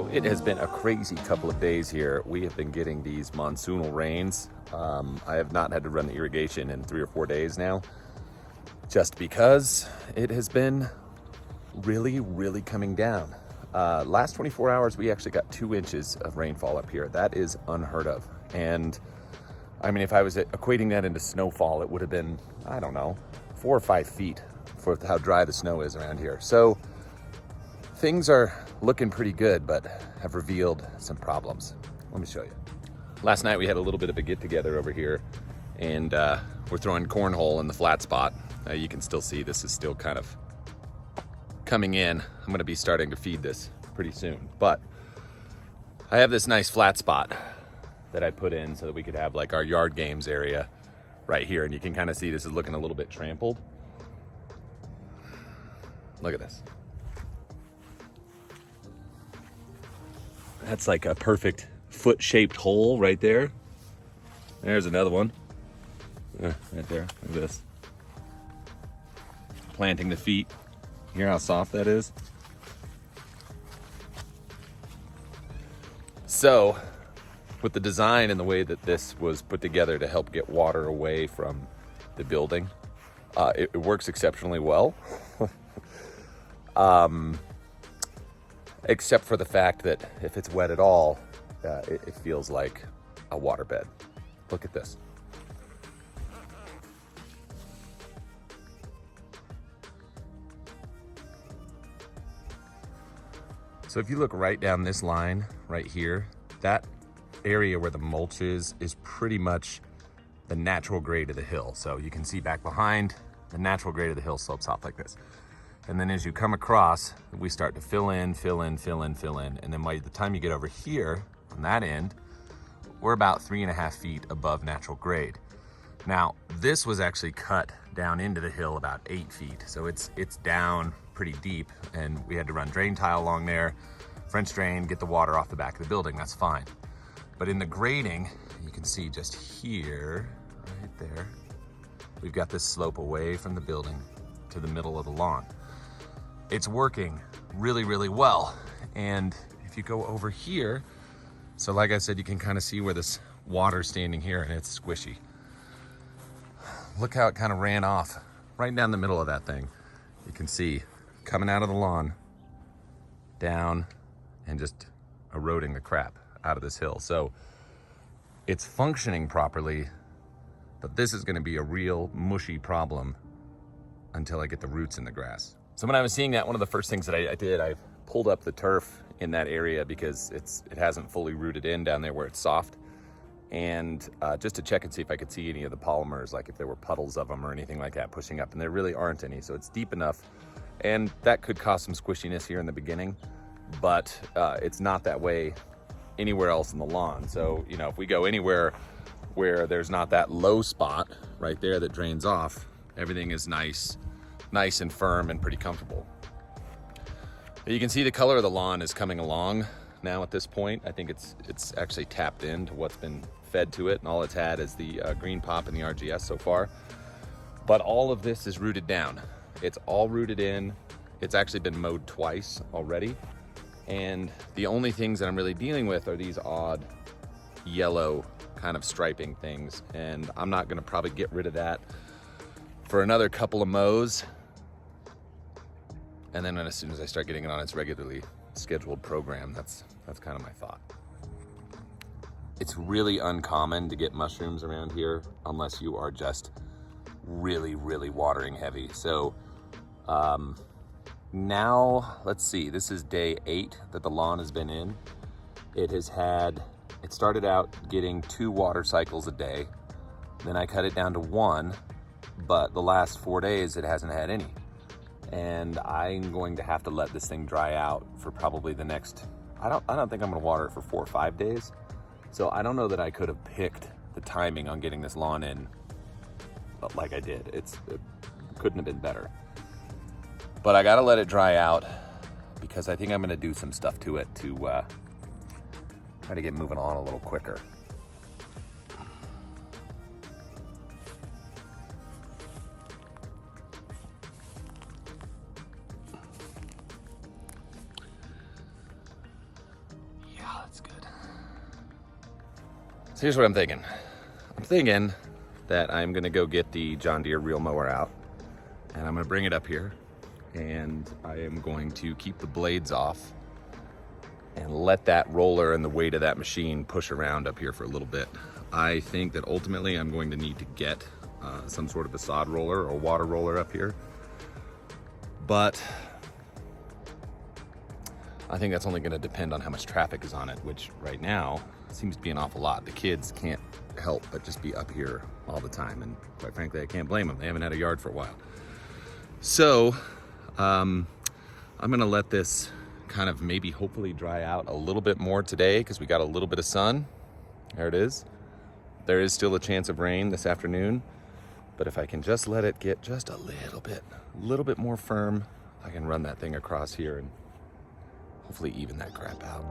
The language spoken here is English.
So it has been a crazy couple of days here. We have been getting these monsoonal rains. I have not had to run the irrigation in 3 or 4 days now, just because it has been really coming down. Last 24 hours, we actually got 2 inches of rainfall up here. That is unheard of. And I mean, if I was equating that into snowfall, it would have been, I don't know, 4 or 5 feet for how dry the snow is around here. So things are looking pretty good, but have revealed some problems. Let me show you. Last night we had a little bit of a get together over here, and we're throwing cornhole in the flat spot. You can still see this is still kind of coming in. I'm gonna be starting to feed this pretty soon, but I have this nice flat spot that I put in so that we could have like our yard games area right here, and you can kind of see this is looking a little bit trampled. Look at this. That's like a perfect foot-shaped hole right there. There's another one. Right there, look at this. Planting the feet. Hear how soft that is? So, with the design and the way that this was put together to help get water away from the building, it works exceptionally well. Except for the fact that if it's wet at all, it feels like a waterbed. Look at this. So if you look right down this line right here, that area where the mulch is pretty much the natural grade of the hill. So you can see back behind, the natural grade of the hill slopes off like this. And then as you come across, we start to fill in. And then by the time you get over here on that end, we're about 3.5 feet above natural grade. Now, this was actually cut down into the hill about 8 feet. So it's down pretty deep, and we had to run drain tile along there, French drain, get the water off the back of the building, that's fine. But in the grading, you can see just here, right there, we've got this slope away from the building to the middle of the lawn. It's working really well. And if you go over here, so like I said, you can kind of see where this water's standing here, and it's squishy. Look how it kind of ran off right down the middle of that thing. You can see coming out of the lawn, down, and just eroding the crap out of this hill. So it's functioning properly, but this is gonna be a real mushy problem until I get the roots in the grass. So when I was seeing that, one of the first things that I did, I pulled up the turf in that area because it hasn't fully rooted in down there where it's soft. And just to check and see if I could see any of the polymers, like if there were puddles of them or anything like that pushing up, and there really aren't any. So it's deep enough, and that could cause some squishiness here in the beginning, but it's not that way anywhere else in the lawn. So, you know, if we go anywhere where there's not that low spot right there that drains off, everything is nice and firm and pretty comfortable. You can see the color of the lawn is coming along now at this point. I think it's actually tapped into what's been fed to it, and all it's had is the green pop and the RGS so far. But all of this is rooted down. It's all rooted in. It's actually been mowed twice already. And the only things that I'm really dealing with are these odd yellow kind of striping things. And I'm not gonna probably get rid of that for another couple of mows. And then as soon as I start getting it on its regularly scheduled program, that's kind of my thought. It's really uncommon to get mushrooms around here unless you are just really watering heavy. So now, let's see, this is day 8 that the lawn has been in. It started out getting 2 water cycles a day. Then I cut it down to 1, but the last 4 days it hasn't had any. And I'm going to have to let this thing dry out for probably the next, I don't think I'm gonna water it for 4 or 5 days. So I don't know that I could have picked the timing on getting this lawn in like I did. It couldn't have been better. But I gotta let it dry out because I think I'm gonna do some stuff to it to try to get moving on a little quicker. So here's what I'm thinking. I'm thinking that I'm gonna go get the John Deere reel mower out, and I'm gonna bring it up here, and I am going to keep the blades off and let that roller and the weight of that machine push around up here for a little bit. I think that ultimately I'm going to need to get some sort of a sod roller or water roller up here, but I think that's only going to depend on how much traffic is on it, which right now seems to be an awful lot. The kids can't help but just be up here all the time, and quite frankly, I can't blame them. They haven't had a yard for a while. So I'm going to let this kind of maybe hopefully dry out a little bit more today because we got a little bit of sun. There it is. There is still a chance of rain this afternoon, but if I can just let it get just a little bit more firm, I can run that thing across here and hopefully even that crap out.